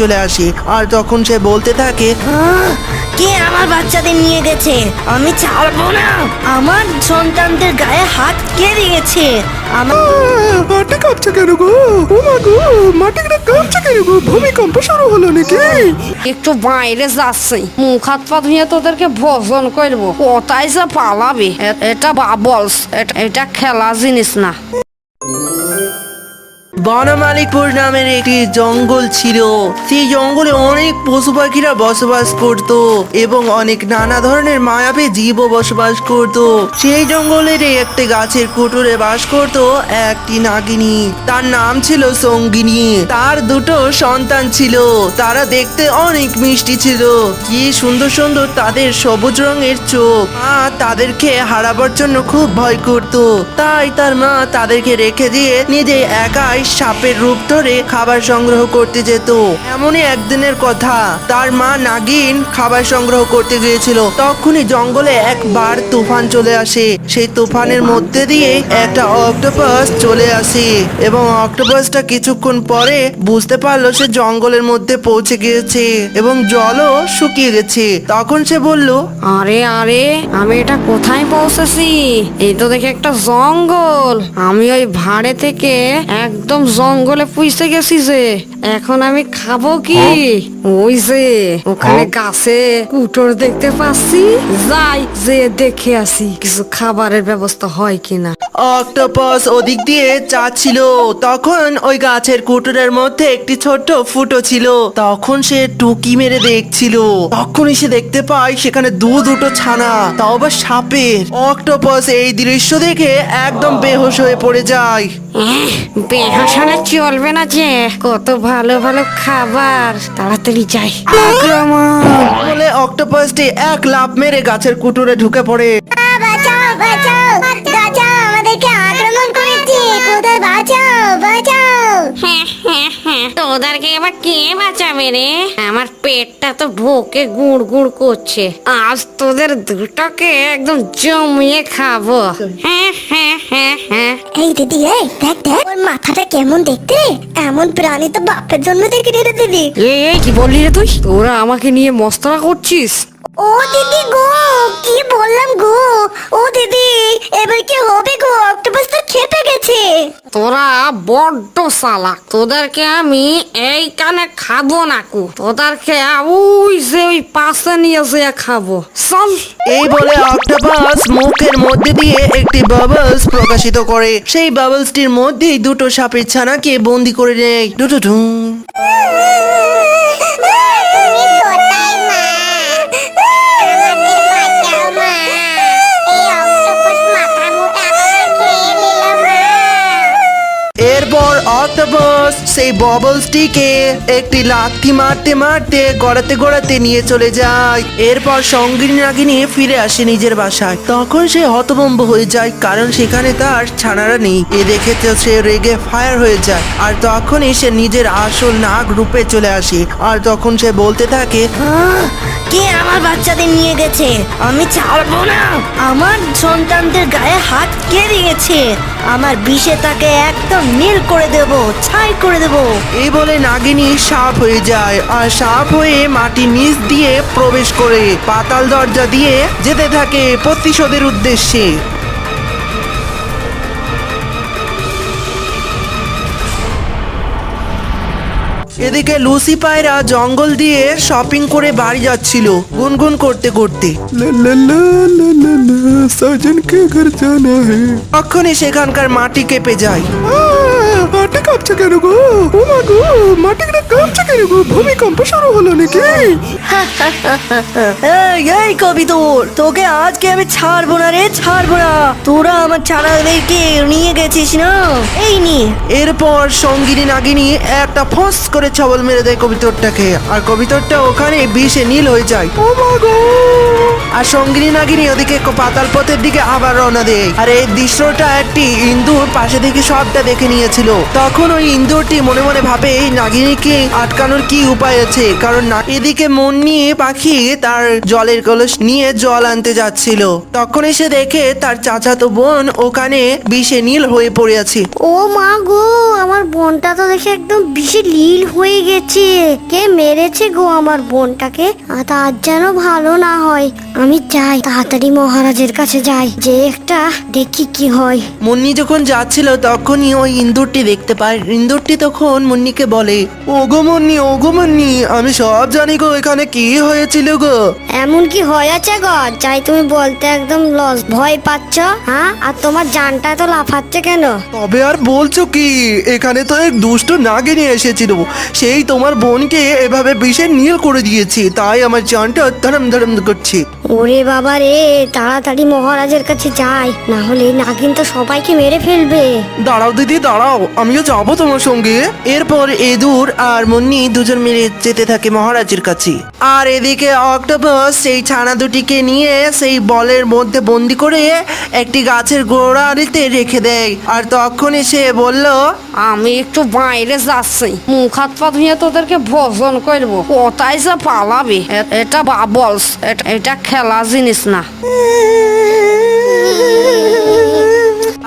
চলে আসে। আর তখন সে বলতে থাকে, কে আমার বাচ্চাদের নিয়ে গেছে? আমি ছাড়বো না। আমার সন্তানদের গায়ে হাত কে দিয়েছে? আমার মাটি কাঁপছে কেন গো? ও মা গো, মাটিটা কাঁপছে কেন গো? ভূমিকম্প শুরু হলো নাকি? একটু বাইরে যাচ্ছি, মুখ হাত পা ধুয়ে তোদেরকে ভোজন করবো। কোথায় যে পালাবি? এটা বাবলস, এটা খেলা জিনিস না। বনমালীপুর নামের একটি জঙ্গল ছিল। সেই জঙ্গলে অনেক পশু পাখিরা বসবাস করত এবং অনেক নানা ধরনের মায়াবী জীবও বসবাস করত। সেই জঙ্গলের একটি গাছের কুটুরে বাস করত একটি নাগিনী। তার নাম ছিল সঙ্গিনী। তার দুটো সন্তান ছিল। তারা দেখতে অনেক মিষ্টি ছিল। কি সুন্দর সুন্দর তাদের সবুজ রঙের চোখ। মা তাদেরকে হারাবার জন্য খুব ভয় করত। তাই তার মা তাদেরকে রেখে দিয়ে নিজে একাই সাপের রূপ ধরে খাবার সংগ্রহ করতে যেত। এমনই একদিনের কথা, তার মা নাগিন খাবার সংগ্রহ করতে গিয়েছিল। তখনই জঙ্গলে একবার তুফান চলে আসে। সেই তুফানের মধ্যে দিয়ে একটা অক্টোপাস চলে আসে এবং অক্টোপাসটা কিছুক্ষণ পরে বুঝতে পারলো সে জঙ্গলের মধ্যে পৌঁছে গিয়েছে এবং জলও শুকিয়ে গেছে। তখন সে বলল, আরে আরে, আমি এটা কোথায় পৌঁছেছি? এই তো দেখি একটা জঙ্গল। আমি ওই ভাড়ে থেকে একদম জঙ্গলে পুষতে গেছি যে। এখন আমি খাবো কি? ওই যে ওখানে গাছে কুটোর দেখতে পাচ্ছি, যাই যে দেখে আসি কিছু খাবারের ব্যবস্থা হয় কিনা। অক্টোপাস ওদিক দিয়ে যাচ্ছিল। তখন ওই গাছের কুটুরের মধ্যে একটি ছোট্ট ফুটো ছিল। তখন সে টুকি মেরে দেখছিল। তখনই সে দেখতে পায় সেখানে দুটো ছানা, তাও আবার সাপের। অক্টোপাস এই দৃশ্য দেখে একদম বেহুশ হয়ে পড়ে যায়। বেহাসানা চলবে না যে, কত ভালো ভালো খাবার। তাড়াতাড়ি যাই। আক্রমণ! বলে অক্টোপাসটি এক লাফ মেরে গাছের কুটুরে ঢুকে পড়ে। বাঁচাও বাঁচাও বাঁচাও, আমাদেরকে আক্রমণ করেছে। কোথায়? বাঁচাও বাঁচাও। তোদেরকে এবার কে বাঁচাবে রে? আমার পেটটা তো ভোকে গুড় গুড় করছে। আজ তোদের দুটোকে একদম জমিয়ে খাবো। এই দিদি, এই দেখ দেখ, ওর মাথাটা কেমন দেখতে। এমন প্রাণী তো বাপের জন্য দেখে রে দিদি। এই কি বললি রে তুই? তোরা আমাকে নিয়ে মস্করা করছিস? ও দিদি গো, কি বললাম গো। ও দিদি, এবার কি হবে গো? অক্টোপাস তো খেপে গেছে। তোরা বড্ড চালাক। তোদেরকে আমি এইখানে খাবো না কু। তোদেরকে ওই যে ওই পাশে নিয়ে যেয়ে খাবো। চল। এই বলে অক্টোপাস মুখের মধ্যে দিয়ে একটি বাবলস প্রকাশিত করে। সেই বাবলসটির মধ্যেই দুটো সাপের ছানাকে বন্দি করে নেয়। দুটো ঢুং। এরপর অক্টোপাস সেই বাবলসটিকে একটি লাথি মারতে মারতে গড়াতে নিয়ে চলে যায়। এরপর সঙ্গিনী নাগিনী ফিরে আসে নিজের বাসায়। তখন সে হতভম্ব হয়ে যায়, কারণ সেখানে তার ছানারা নেই। এ দেখে তো সে রেগে ফায়ার হয়ে যায়। আর তখনই সে নিজের আসল নাগ রূপে চলে আসে। আর তখন সে বলতে থাকে, কে আমার বাচ্চাদের নিয়ে গেছে? আমি ছাড়বো না। আমার সন্তানদের গায়ে হাত কে দিয়েছে? আমার বিষে তাকে একদম নীল করে দেব, ছাই করে দেব। এই বলে নাগিনী সাপ হয়ে যায় আর সাপ হয়ে মাটির নিচ দিয়ে প্রবেশ করে পাতাল দরজা দিয়ে যেতে থাকে প্রতিশোধের উদ্দেশ্যে। এদিকে লুসি পায়রা জঙ্গল দিয়ে শপিং করে বাড়ি যাচ্ছিল গুনগুন করতে করতে। সাজনকে ঘর জানা হে। তখনই সেখানকার মাটি কেঁপে যায়। মাটি কাঁপছে কেন গো? ও মা গো, মাটিটা কাঁপছে কেন গো? ভূমিকম্প শুরু হলো নাকি? এই কবিতর, তোকে আজকে আমি ছাড়বো না রে, ছাড়বো না। তোরা আমার ছানাদেরকে নিয়ে গেছিস না, এই নিয়ে। এরপর সঙ্গিনী নাগিনী একটা ফস করে ছবল মেরে দেয় কবিতরটাকে, আর কবিতরটা ওখানে বিষে নীল হয়ে যায়। ও মা গো! আর সঙ্গিনী নাগিনী ওদিকে পাতাল পথের দিকে আবার রওনা দেয়। আর এই দৃশ্যটা একটি ইন্দুর পাশে থেকে সবটা দেখে নিয়েছিল। তখন ওই ইন্দুরটি মনে মনে ভাবে এই নাগিনীকে আটকানো বাঁচানোর কি উপায় আছে, কারণ এদিকে মুন্নি পাখি তার জলের কলস নিয়ে জল আনতে যাচ্ছিল। তখন এসে দেখে তার চাচাতো বোন ওখানে বিষে নীল হয়ে পড়ে আছে। ও মা গো, আমার বোনটা তো দেখে একদম বিষে লীল হয়ে গেছে। কে মেরেছে গো আমার বোনটাকে? তার যেন ভালো না হয়। আমি যাই, তাড়াতাড়ি মহারাজের কাছে যাই, যে একটা দেখি কি হয়। মুন্নি যখন যাচ্ছিল তখনই ওই ইন্দুরটি দেখতে পায়। ইন্দুরটি তখন মুন্নিকে বলে, ওগো মুন্নি, আমি সব জানি গো, এখানে কি হয়েছিল গো। এমন কি হয়েছে গো যাই তুমি বলতে একদম লস ভয় পাচ্ছ? হ্যাঁ, আর তোমার জানটা তো লাফাচ্ছে কেন? তবে আর বলছো কি, এখানে তো এক দুষ্ট নাগিনী এসেছিল, সেই তোমার বোনকে এভাবে বিষে নীল করে দিয়েছে, তাই আমার জানটা ধরম ধরম করছে। ওরে বাবা রে, তাড়াতাড়ি মহারাজের কাছে যাই, না হলে নাগিন তো সবাইকে মেরে ফেলবে। দাঁড়াও দিদি দাঁড়াও, আমিও যাবো তোমার সঙ্গে। এরপর এদুর আর মুন্নি দুজন মিলে যেতে থাকে মহারাজের কাছে। আর এদিকে অক্টোপাস সেই ছানা দুটিকে নিয়ে সেই বলের মধ্যে বন্দি করে একটি গাছের গোড়ালিতে রেখে দেয়। আর তখন এসে বলল, আমি একটু বাইরে যাচ্ছি, মুখ হাত পা ধুয়ে তোদেরকে ভোজন করবো, কোথায় যা পালাবি? এটা বাবলস, এটা খেলা জিনিস না।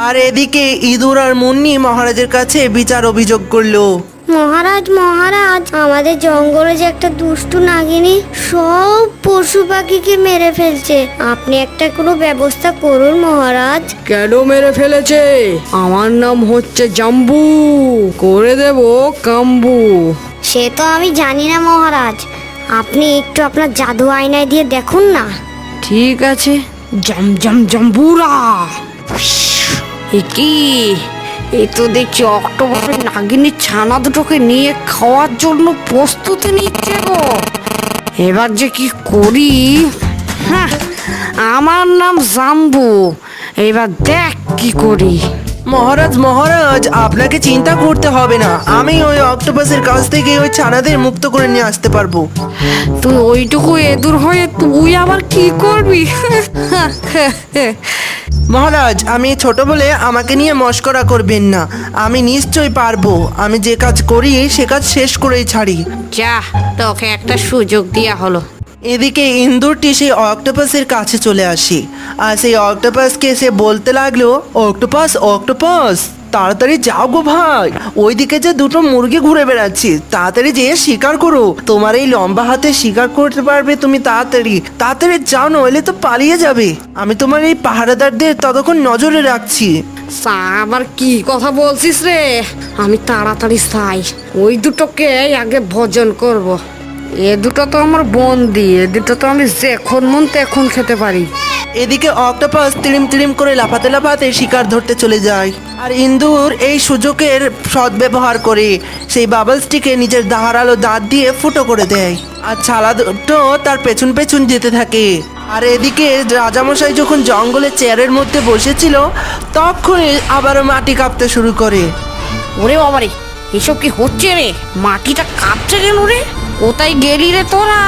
আর এদিকে ইঁদুর আর মুন্নি মহারাজের কাছে বিচার অভিযোগ করলো। মহারাজ, আমাদের জঙ্গলে যে একটা দুষ্টু নাগিনী সব পশু পাখিকে মেরে ফেলছে, আপনি একটা কোনো ব্যবস্থা করুন মহারাজ। কেন মেরে ফেলেছে? আমার নাম হচ্ছে জাম্বু, করে দেব কাম্বু। সে তো আমি জানি না মহারাজ, আপনি একটু আপনার জাদু আয়নায় দিয়ে দেখুন না। ঠিক আছে, জাম্বুরা। কি এই তো দেখছি অক্টোবরের নাগিনীর ছানা দুটোকে নিয়ে খাওয়ার জন্য প্রস্তুতি নিচ্ছে গো। এবার যে কি করি। হ্যাঁ, আমার নাম জাম্বু, এবার দেখ কি করি। মহারাজ, আপনাকে চিন্তা করতে হবে না, আমি ওই অক্টোপাসের কাছ থেকে ওই ছানাদের মুক্ত করে নিয়ে আসতে পারবো। তুই ওইটুকু এদুর হয়ে তুই আবার কি করবি? মহারাজ, আমি ছোট বলে আমাকে নিয়ে মস্করা করবেন না, আমি নিশ্চয়ই পারবো। আমি যে কাজ করি সে কাজ শেষ করেই ছাড়ি। যা, তোকে একটা সুযোগ দেয়া হলো। এদিকে ইন্দুরটি সেই অক্টোপাসের কাছে চলে আসে, আর সেই অক্টোপাসকে সে বলতে লাগলো, অক্টোপাস তাড়াতাড়ি যাও গো ভাই, ওইদিকে যে দুটো মুরগি ঘুরে বেড়াচ্ছে, তাড়াতাড়ি যেয়ে শিকার করো, তোমার এই লম্বা হাতে শিকার করতে পারবে তুমি, তাড়াতাড়ি যাও, নইলে তো পালিয়ে যাবে। আমি তোমার এই পাহারাদারদের ততক্ষণ নজরে রাখছি। আবার কি কথা বলছিস রে? আমি তাড়াতাড়ি চাই, ওই দুটোকে আগে ভোজন করব। এ দুটো তো আমার বন্দি, এ দুটো তো আমি যখন মন তখন খেতে পারি। এদিকে অক্টোপাস তিড়িম করে লাফাতে শিকার ধরতে চলে যায়। আর ইন্দুর এই সুযোগের সদ্ব্যবহার করে সেই বাবলসটিকে নিজের ধারালো দাঁত দিয়ে ফুটো করে দেয়, আর ছালা দুটো তার পেছন যেতে থাকে। আর এদিকে রাজামশাই যখন জঙ্গলে চেয়ারের মধ্যে বসেছিল, তখনই আবারও মাটি কাঁপতে শুরু করে। ওরে বাবারে, এসব কি হচ্ছে রে? মাটিটা কাঁপছে কেন রে? কোথায় গেলি রে তোরা?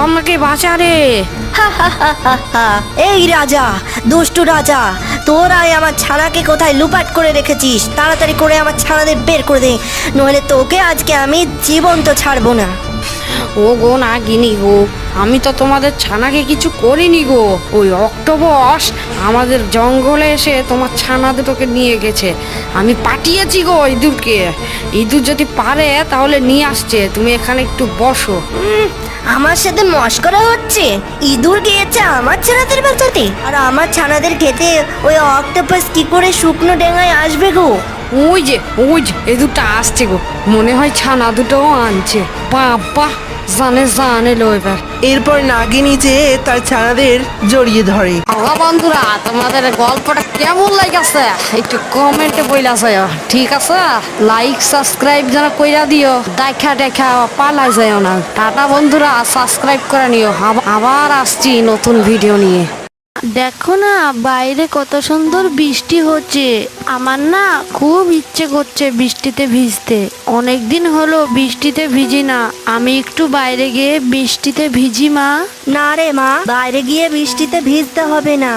আমাকে বাঁচা রে। এই রাজা, দুষ্টু রাজা, তোরাই আমার ছানাকে কোথায় লুপাট করে রেখেছিস? তাড়াতাড়ি করে আমার ছানাদের বের করে দে, নইলে তোকে আজকে আমি জীবন্ত ছাড়বো না। ও গো নাগিনী গো, আমি তো তোমাদের ছানাকে কিছু করিনি গো। ওই অক্টোপাস আমাদের জঙ্গলে এসে তোমার ছানা দুটোকে নিয়ে গেছে, আমি পাঠিয়েছি গো ইঁদুরকে। ইঁদুর যদি পারে তাহলে নিয়ে আসছে, তুমি এখানে একটু বসো। আমার সাথে মস্করা হচ্ছে? ইঁদুর গিয়েছে আমার ছানাদের বাঁচাতে, আর আমার ছানাদের খেতে ওই অক্টোপাস কি করে শুকনো ডেঙ্গায় আসবে গো? ওই যে এ দুটো আসছে গো, মনে হয় ছানা দুটোও আনছে। বাবা, জানে লো এবার। এরপর নাগিনী যে তার ছানাদের জড়িয়ে ধরে। বন্ধুরা, তোমাদের গল্পটা কেমন লাগছে একটু কমেন্টে বইলা যায়। ঠিক আছে, লাইক সাবস্ক্রাইব যেন কইরা দিও। দেখা পালাই যায় না। টাটা বন্ধুরা, সাবস্ক্রাইব করে নিও। আবার আসছি নতুন ভিডিও নিয়ে। দেখো না বাইরে কত সুন্দর বৃষ্টি হচ্ছে। আমার না খুব ইচ্ছে করছে বৃষ্টিতে ভিজতে। অনেক দিন হলো বৃষ্টিতে ভিজি না। আমি একটু বাইরে গিয়ে বৃষ্টিতে ভিজি মা। না রে মা, বাইরে গিয়ে বৃষ্টিতে ভিজতে হবে না।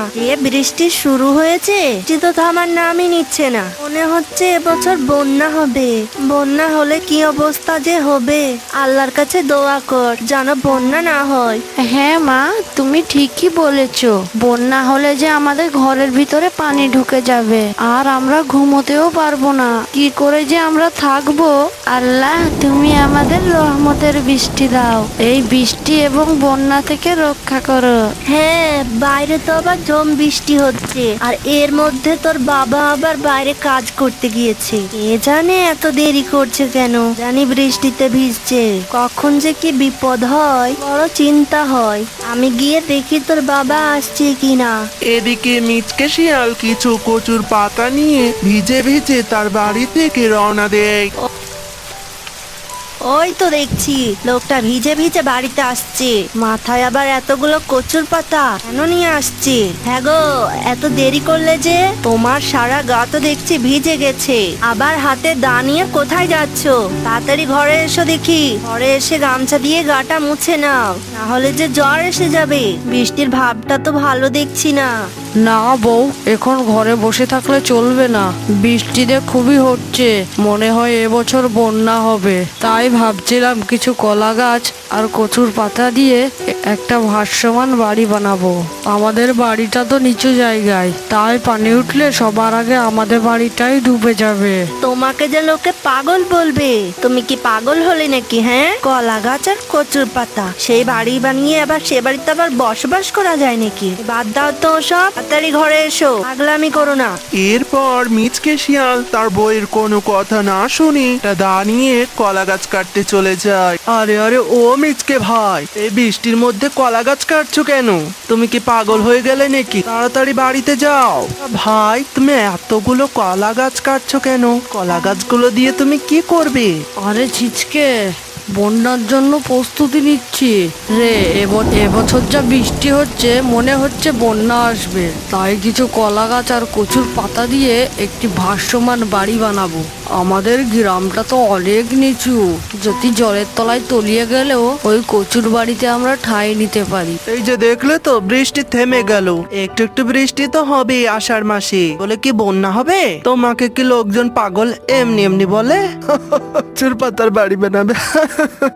বৃষ্টি শুরু হয়েছে, বৃষ্টি তো থামার নামই নিচ্ছে না। মনে হচ্ছে এবছর বন্যা হবে। বন্যা হলে কি অবস্থা যে হবে, আল্লাহর কাছে দোয়া কর যেন বন্যা না হয়। হ্যাঁ মা, তুমি ঠিকই বলেছো। বন্যা হলে যে আমাদের ঘরের ভিতরে পানি ঢুকে যাবে, আর আমরা ঘুমোতেও পারবো না। কি করে যে আমরা থাকবো। আল্লাহ, তুমি আমাদের রহমতের বৃষ্টি দাও। এই বৃষ্টি এবং বন্যা থেকে রক্ষা করো। হ্যাঁ, বাইরে তো আবার ঝড় বৃষ্টি হচ্ছে, আর এর মধ্যে তোর বাবা আবার বাইরে কাজ করতে গিয়েছে। কে জানে এত দেরি করছে কেন, জানি বৃষ্টিতে ভিজছে। কখন যে কি বিপদ হয়, বড় চিন্তা হয়। আমি গিয়ে দেখি তোর বাবা আসছে কিনা। এদিকে মিচকে শিয়াল কিছু কচুর পাতা নিয়ে ভিজে ভিজে তার বাড়ি থেকে রওনা দেয়। ওই তো দেখছি লোকটা ভিজে ভিজে বাড়িতে আসছে। মাথায় আবার এতগুলো কচুর পাতা কেন নিয়ে আসছে? হ্যাঁ গো, এত দেরি করলে যে? তোমার সারা গা তো দেখছি ভিজে গেছে, আবার হাতে দা নিয়ে কোথায় যাচ্ছো? তাড়াতাড়ি ঘরে এসো দেখি। ঘরে এসে গামছা দিয়ে গাটা মুছে নাও, না হলে যে জ্বর এসে যাবে। বৃষ্টির ভাবটা তো ভালো দেখছি না। না বউ, এখন ঘরে বসে থাকলে চলবে না। বৃষ্টিতে খুবই হচ্ছে, মনে হয় এবছর বন্যা হবে। তাই ভাবছিলাম কিছু কলা গাছ আর কচুর পাতা দিয়ে একটা ভাসমান বাড়ি বানাবো। আমাদের বাড়িটা তো নিচু জায়গায়, তাই পানি উঠলে সবার আগে আমাদের বাড়িটাই ডুবে যাবে। তোমাকে যে লোকে পাগল বলবে। তুমি কি পাগল হলে নাকি? হ্যাঁ, কলা গাছ আর কচুর পাতা, সেই বাড়ি বানিয়ে আবার সে বাড়িতে আবার বসবাস করা যায় নাকি? বাদ দাও তো সব, তাড়াতাড়ি ঘরে এসো, পাগলামি করো না। এরপর মিচকে শিয়াল তার বইয়ের কোনো কথা না শুনে দাঁড়িয়ে কলা গাছ কাটতে চলে যায়। আরে আরে ও মিচকে ভাই, এই বৃষ্টির মধ্যে কলা গাছ কাটছো কেন? তুমি কি পাগল হয়ে গেলে নাকি? তাড়াতাড়ি বাড়িতে যাও। ভাই, তুমি এতগুলো কলা গাছ কাটছো কেন? কলা গাছগুলো দিয়ে তুমি কি করবে? আরে ছিচকে, বন্যার জন্য প্রস্তুতি নিচ্ছি রে। এবছর যা বৃষ্টি হচ্ছে, মনে হচ্ছে বন্যা আসবে। তাই কিছু কলা গাছ আর কচুর পাতা দিয়ে একটি ভাসমান বাড়ি বানাবো। আমাদের গ্রামটা তো অনেক নিচু, যদি জলের তলায় তলিয়ে গেলেও ওই কচুর বাড়িতে আমরা ঠাঁই নিতে পারি। এই যে দেখলে তো, বৃষ্টি থেমে গেল। একটু একটু বৃষ্টি তো হবে আষাঢ় মাসে, বলে কি বন্যা হবে? তোমাকে কি লোকজন পাগল এমনি এমনি বলে? চুরপাতার বাড়ি বানাবে।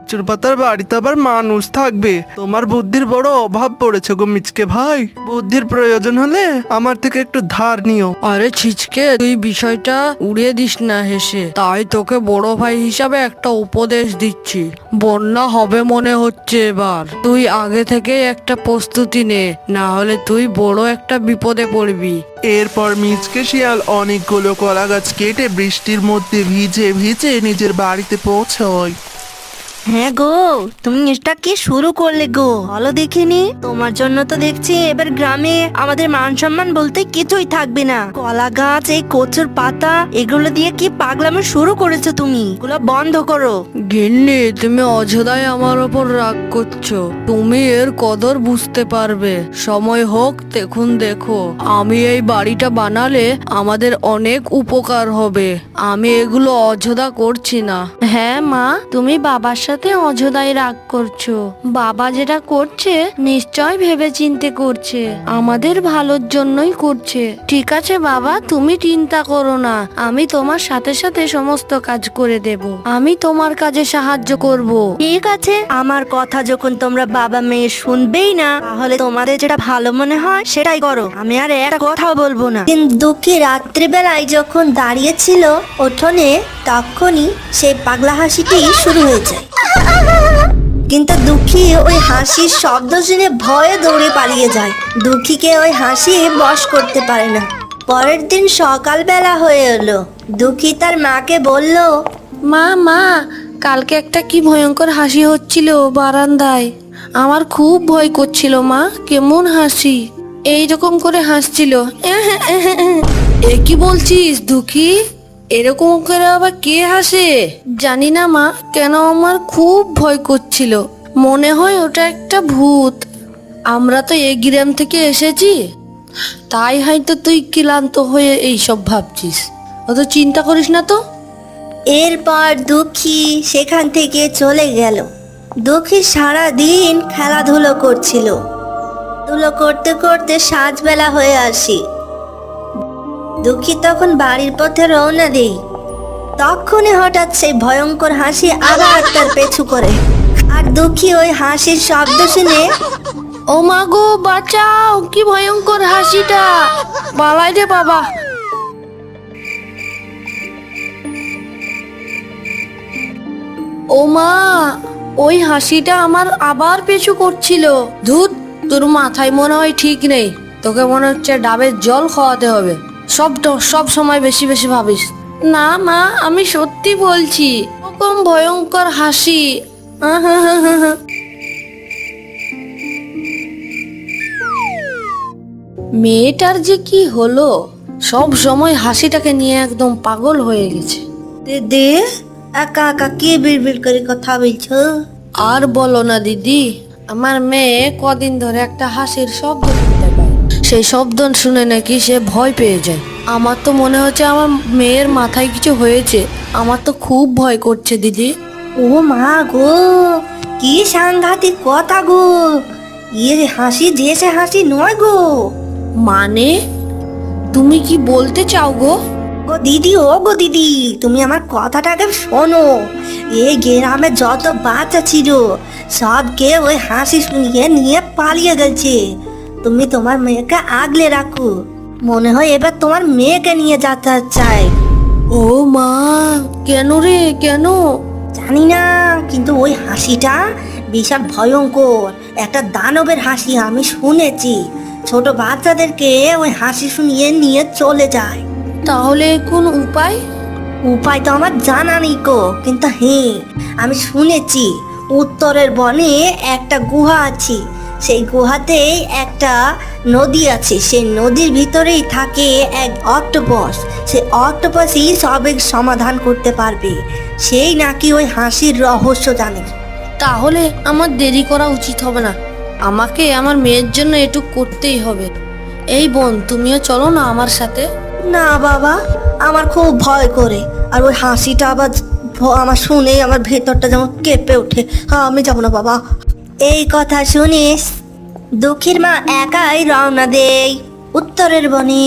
চুরপাতার বাড়িতে আবার মানুষ থাকবে। তোমার বুদ্ধির বড় অভাব পড়েছে গো মিচকে ভাই। বুদ্ধির প্রয়োজন হলে আমার থেকে একটু ধার নিও। আরে ছিচকে, তুই বিষয়টা উড়িয়ে দিস না হেসে। তাই তোকে বড় ভাই হিসাবে একটা উপদেশ দিচ্ছি। বন্যা হবে মনে হচ্ছে এবার, তুই আগে থেকে একটা প্রস্তুতি নে, না হলে তুই বড় একটা বিপদে পড়বি। এরপর মিচকে শিয়াল অনেকগুলো কলা গাছ কেটে বৃষ্টির মধ্যে ভিজে ভিজে নিজের বাড়িতে পৌঁছয়। হ্যাঁ গো, তুমি এটা কি শুরু করলে গো? ভালো দেখিনি। তোমার জন্য তো দেখছি এবার গ্রামে আমাদের মান সম্মান বলতে কিছুই থাকবে না। কলা গাছ, এই কচুর পাতা, এগুলো দিয়ে কি পাগলামো শুরু করেছো তুমি? এগুলো বন্ধ করো। গিন্নি, তুমি অযথাই আমার ওপর রাগ করছো। তুমি এর কদর বুঝতে পারবে, সময় হোক তখন দেখো। আমি এই বাড়িটা বানালে আমাদের অনেক উপকার হবে। আমি এগুলো অযথা করছি না। হ্যাঁ মা, তুমি বাবার সাথে অযথাই রাগ করছো। বাবা যেটা করছে নিশ্চয় ভেবে চিন্তে করছে, আমাদের ভালোর জন্যই করছে। ঠিক আছে বাবা, তুমি চিন্তা করো না। আমি তোমার সাথে সাথে সমস্ত কাজ করে দেব। আমি তোমার কাজে সাহায্য করব। ঠিক আছে, আমার কথা যখন তোমরা বাবা মেয়ে শুনবেই না, তাহলে তোমাদের যেটা ভালো মনে হয় সেটাই করো। আমি আর একটা কথাও বলবো না। কিন্তু কি রাত্রিবেলায় যখন দাঁড়িয়েছিল উঠোনে, তখনই সেই পাগলা হাসিটি শুরু হয়ে যায়। কিন্তু দুঃখী ওই হাসির শব্দ শুনে ভয়ে দৌড়ে পালিয়ে যায়। দুঃখীকে ওই হাসি বশ করতে পারে না। পরের দিন সকালবেলা হয়ে এলো। দুঃখী তার মাকে বলল, মা মা, কালকে একটা কি ভয়ঙ্কর হাসি হচ্ছিল বারান্দায়। আমার খুব ভয় করছিল মা। কেমন হাসি, এইরকম করে হাসছিল। এ কি বলছিস দুঃখী? এরকম করে আবার কে হাসে? জানি না মা, কেন আমার খুব ভয় করছিল। মনে হয় ওটা একটা ভূত। আমরা তো এই গ্রাম থেকে এসেছি। তাই হয়তো তুই ক্লান্ত হয়ে এইসব ভাবছিস। অত চিন্তা করিস না তো। এরপর দুঃখী সেখান থেকে চলে গেল। দুঃখী সারা দিন খেলাধুলো করছিল। ধুলো করতে করতে সাঁঝবেলা হয়ে আসি। দুঃখী তখন বাড়ির পথে রওনা দেই। তখনই হঠাৎ সেই ভয়ঙ্কর হাসি আবার তার পেছু করে। আর দুঃখী ওই হাসির শব্দ শুনে, ও মা গো, বাঁচাও! কি ভয়ঙ্কর হাসিটা! পালাই রে বাবা! ও মা, ওই হাসিটা আমার আবার পিছু করছিল। ধুত, তোর মাথায় মনে হয় ঠিক নেই। তোকে মনে হচ্ছে ডাবের জল খাওয়াতে হবে। সব সময় বেশি বেশি ভাবিস। না মা, আমি সত্যি বলছি। ওরকম ভয়ঙ্কর হাসি। মেয়েটার যে কি হলো, সব সময় হাসিটাকে নিয়ে একদম পাগল হয়ে গেছে। দিদি একা একা কি বিড়বিড় করে কথা বলছো? আর বলো না দিদি, আমার মেয়ে কদিন ধরে একটা হাসির শব্দ শুনতে পায়। সেই শব্দ শুনে নাকি সে ভয় পেয়ে যায়। আমার তো মনে হচ্ছে আমার মেয়ের মাথায় কিছু হয়েছে। আমার তো খুব ভয় করছে দিদি। ও মা গো, কি সাংঘাতিক কথা গো! হাসি যে সে হাসি নয় গো। মানে তুমি কি বলতে চাও গো? গো দিদি, ও গো দিদি, তুমি আমার কথাটাকে শোনো। এই গ্রামে যত বাচ্চা ছিল সবকে ওই হাসি শুনিয়ে নিয়ে পালিয়ে গেছে। তুমি তোমার মেয়েকে আগলে রাখো। মনে হয় এবার তোমার মেয়েকে নিয়ে যেতে চাই। ও মা, কেন রে, কেন? জানি না, কিন্তু ওই হাসিটা বিশাল ভয়ঙ্কর। একটা দানবের হাসি আমি শুনেছি। ছোট বাচ্চাদেরকে ওই হাসি শুনিয়ে নিয়ে চলে যায়। তাহলে কোন উপায়? উপায় তো আমার জানা নেই গো, কিন্তু হ্যাঁ, আমি শুনেছি উত্তরের বনে একটা গুহা আছে। সেই গুহাতেই একটা নদী আছে। সেই নদীর ভিতরেই থাকে এক অক্টোপাস। সেই অক্টোপাসই সবের সমাধান করতে পারবে। সেই নাকি ওই হাসির রহস্য জানে। তাহলে আমার দেরি করা উচিত হবে না। আমাকে আমার মেয়ের জন্য এটুক করতেই হবে। এই বোন, তুমিও চলো না আমার সাথে। না বাবা, আমার খুব ভয় করে। আর ওই হাসিটা আবার আমার শুনেই আমার ভেতরটা যেমন কেঁপে ওঠে। আমি যাবো না বাবা। এই কথা শুনিস দুঃখীর মা একাই রওনা দেয় উত্তরের বনে।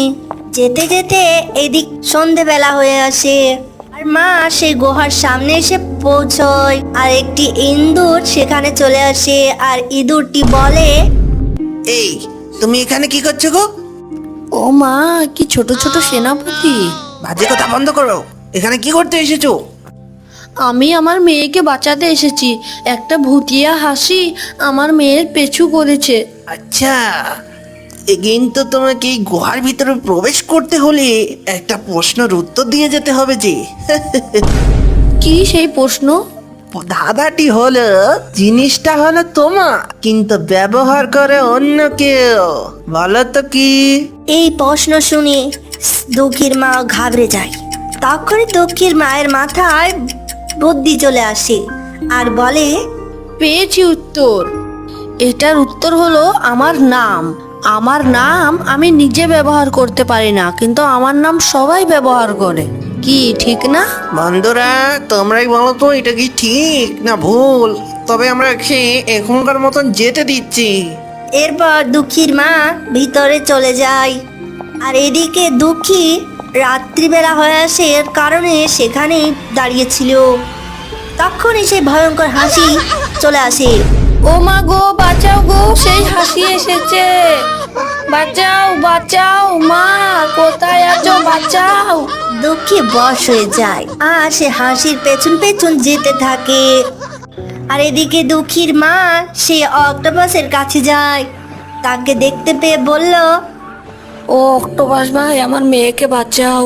যেতে যেতে এদিক সন্ধেবেলা হয়ে আসে। আর মা সেই গুহার সামনে এসে পৌঁছয়। আর একটি ইঁদুর সেখানে চলে আসে। আর ইঁদুরটি বলে, এই, তুমি এখানে কি করছো গো? ও মা, কি ছোট ছোট সেনাপতি! বাজে কথা বন্ধ করো। এখানে কি করতে এসেছো? আমি আমার মেয়েকে বাঁচাতে এসেছি। একটা ভুতিয়া হাসি আমার মেয়ের পেছু করেছে। আচ্ছা, কিন্তু তোমাকে এই গুহার ভিতরে প্রবেশ করতে হলে একটা প্রশ্নের উত্তর দিয়ে যেতে হবে যে। কি সেই প্রশ্ন? ধাঁধাটি হলো, জিনিসটা হলো তোমার, কিন্তু ব্যবহার করে অন্য কেউ। বলো তো কি? এই প্রশ্ন শুনে দুঃখীর মা ঘাবড়ে যায়। তখনই দুঃখীর মায়ের মাথায় বুদ্ধি চলে আসে আর বলে, পেয়েছি উত্তর। এটার উত্তর হলো আমার নাম। আমার নাম আমি নিজে ব্যবহার করতে পারি না, কিন্তু আমার নাম সবাই ব্যবহার করে। কি ঠিক না? বন্ধুরা, তোমরাই বলো তো এটা কি ঠিক না ভুল। তবে আমরা এখনকার মতন যেতে দিচ্ছি। এরপর দুঃখীর মা ভিতরে চলে যায়। আর এদিকে দুঃখী রাত্রিবেলা হয়ে আসে এর কারণে সেখানেই দাঁড়িয়েছিল। তখনই সেই ভয়ঙ্কর হাসি চলে আসে। ও মা গো, বাঁচাও গো, সেই হাসি এসেছে। বাঁচাও, বাঁচাও মা, কোথায় আছো? বাঁচাও! দুঃখী বশ হয়ে যায় আর সে হাসির পেছন পেছন যেতে থাকে। আর এদিকে দুঃখীর মা সে অক্টোপাসের কাছে যায়। তাকে দেখতে পেয়ে বলল, ও অক্টোপাস ভাই, আমার মেয়েকে বাঁচাও।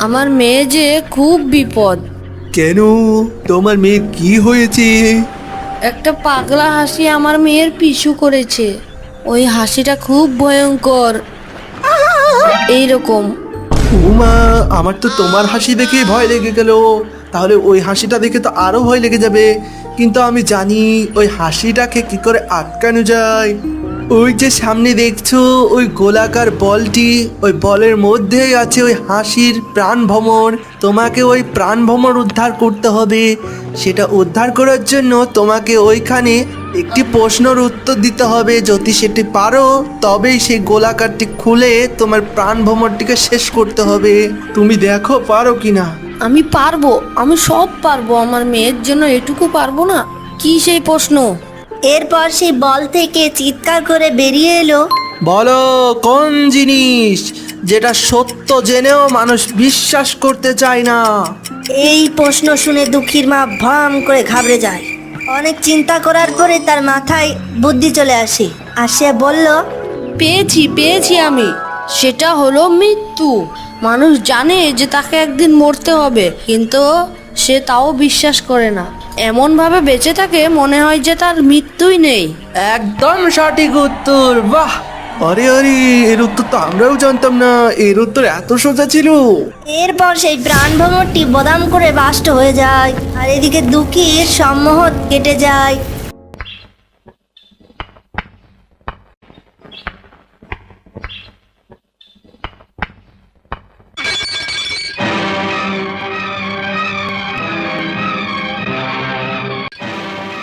আমার মেয়ে যে খুব বিপদ। কেন, তোমার মেয়ের কি হয়েছে? একটা পাগলা হাসি আমার মেয়ের পিছু করেছে। ওই হাসিটা খুব ভয়ঙ্কর, এইরকম। উমা, আমার তো তোমার হাসি দেখে ভয় লেগে গেল। তাহলে ওই হাসিটা দেখে তো আরো ভয় লেগে যাবে। কিন্তু আমি জানি ওই হাসিটাকে কি করে আটকানো যায়। ওই যে সামনে দেখছো ওই গোলাকার বলটি, ওই বলের মধ্যেই আছে ওই হাসির প্রাণ ভ্রমর। তোমাকে ওই প্রাণ ভ্রমর উদ্ধার করতে হবে। সেটা উদ্ধার করার জন্য তোমাকে ওইখানে একটি প্রশ্নের উত্তর দিতে হবে। যদি সেটি পারো তবেই সেই গোলাকারটি খুলে তোমার প্রাণ ভ্রমরটিকে শেষ করতে হবে। তুমি দেখো পারো কিনা। আমি পারবো, আমি সব পারবো। আমার মেয়ের জন্য এটুকু পারবো না? কি সেই প্রশ্ন? এরপর সেই বল থেকে চিৎকার করে বেরিয়ে এলো, বলো কোন জিনিস যেটা সত্য জেনেও মানুষ বিশ্বাস করতে চায় না? এই প্রশ্ন শুনে দুঃখীর মা ভ্রম করে ঘাবড়ে যায়। অনেক চিন্তা করার পরে তার মাথায় বুদ্ধি চলে আসে, আর সে বলল, পেয়েছি আমি। সেটা হলো মৃত্যু। মানুষ জানে যে তাকে একদিন মরতে হবে, কিন্তু সে তাও বিশ্বাস করে না। এমন ভাবে বেঁচে থাকে মনে হয় যে তার মৃত্যুই নেই। একদম সঠিক উত্তর, বাহ! আরে আরে, এর উত্তর তো আমরাও জানতাম না। এর উত্তর এত সোজা ছিল। এরপর সেই প্রাণ ভ্রমরটি বদাম করে বাষ্ট হয়ে যায়, আর এদিকে দুঃখীর সম্মোহন কেটে যায়।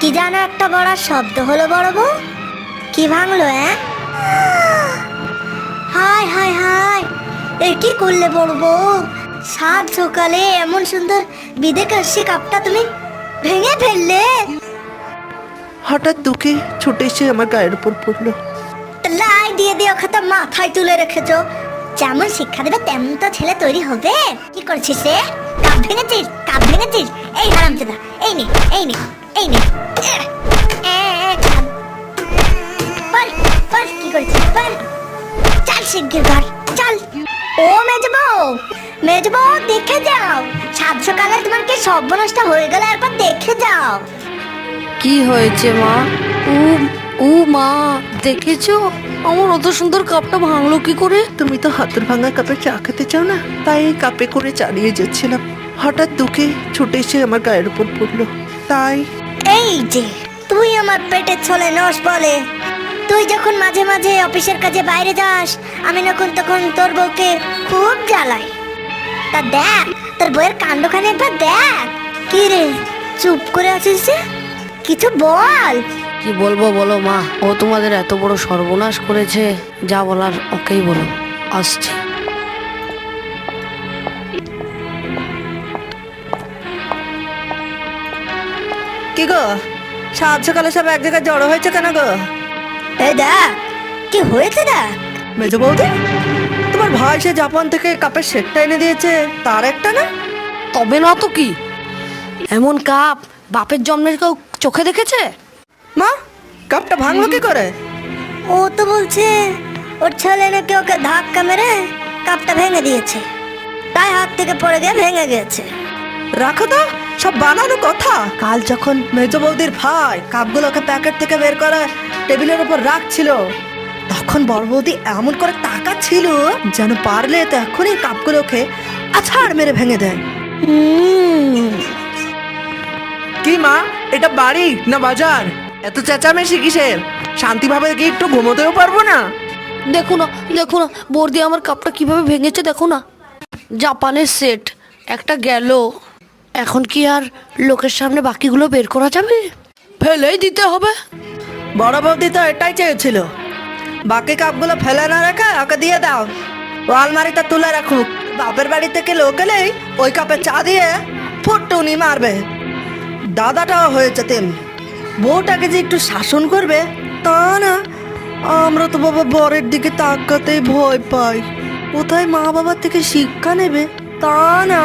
কি জানো একটা বড় শব্দ হলো বড় বউ? কি ভাঙলো? হায় হায় হায়, এ কি করলে বড় বউ? সাত সকালে এমন সুন্দর বিদে কাশি কাপটা তুমি ভেঙে ফেললে। হঠাৎ দুঃখে ছুটে এসে আমার গায়ের উপর পড়লো। লাই দিয়ে দিয়ে ওকে তো মাথায় তুলে রেখেছো। যেমন শিক্ষা দেবে তেমন তো ছেলে তৈরি হবে। কি করছিস রে? কাপ ভেঙেছিস? কাপ ভেঙেছিস? এই হারামজাদা, এই নে এই নে এই নে। বল বল কি করছিস? বল, চল শিগগির ঘর চল। ও মেজবউ দেখে যাও, সাত সকালে তোমার কি সর্বনাশটা হয়ে গেল, একবার দেখে যাও। কি হয়েছে মা? ও মা, দেখেছো আমার অত সুন্দর কাপটা ভাঙলো কি করে? তুমি তো হাতের ভাঙা কাপে চা খেতে চাও না, তাই এই কাপে করে চালিয়ে যাচ্ছিলাম। হঠাৎ দুঃখে ছুটে এসে আমার গায়ের উপর পড়লো, তাই। এই যে তুই আমার পেটের ছলে নস বলে, তুই যখন মাঝে মাঝে অফিসের কাজে বাইরে যাস, আমি তখন তোর বউকে খুব জ্বালাই। তা দেখ তোর বউয়ের কাণ্ডখানে একবার দেখ। কি রে চুপ করে আছিস যে? কিছু বল। কি বলবো বলো মা, ও তোমাদের এত বড় সর্বনাশ করেছে, যা বলার ওকেই বলো। আসছি। কি গো, সাত সকালে সব এক জায়গায় জড়ো হয়েছে কেন গো? এই দেখ কি হয়েছে দেখ। মেজ বৌদি, তোমার ভাই সে জাপান থেকে কাপের সেটটা এনে দিয়েছে, তার একটা না? তবে না তো কি, এমন কাপ বাপের জন্মের কেউ চোখে দেখেছে? মা, কাপটা ভাঙলো কি করে? ও তো বলছে ওর ছেলে নাকি ওকে ধাক্কা মেরে কাপটা ভেঙে দিয়েছে, তাই হাত থেকে পড়ে গিয়ে ভেঙে গেছে। রাখো তো, সব বানানো কথা। কাল যখন মেজ বৌদির ভাই কাপগুলোকে প্যাকেট থেকে বের করে টেবিলের উপর রাখছিল, তখন বড় বৌদি এমন করে তাকাচ্ছিল যেন পারলে তো এখনই কাপগুলোকে আছাড় মেরে ভেঙে দেয়। কি মা, এটা বাড়ি না বাজার? এত চেঁচামেচি কিসের? শান্তিভাবে কি একটু ঘুমোতেও পারবো না? দেখো না বৌদি আমার কাপটা কিভাবে ভেঙেছে, দেখো না। জাপানের সেট একটা গেল, এখন কি আর লোকের সামনে বাকিগুলো বের করা যাবে? ফেলেই দিতে হবে। বড় বৌদি তো এটাই চেয়েছিল, বাকি কাপগুলো ফেলে না রেখে ওকে দিয়ে দাও, ও আলমারিতে তুলে রাখুক। বাপের বাড়ি থেকে লোক এলেই ওই কাপে চা দিয়ে ফুটটুনি মারবে। দাদাটাও হয়েছে তেমনি, বউটাকে যে একটু শাসন করবে তা না। আমরা তো বাবা বরের দিকে তাকাতেই ভয় পাই, কোথায় মা বাবার থেকে শিক্ষা নেবে তা না।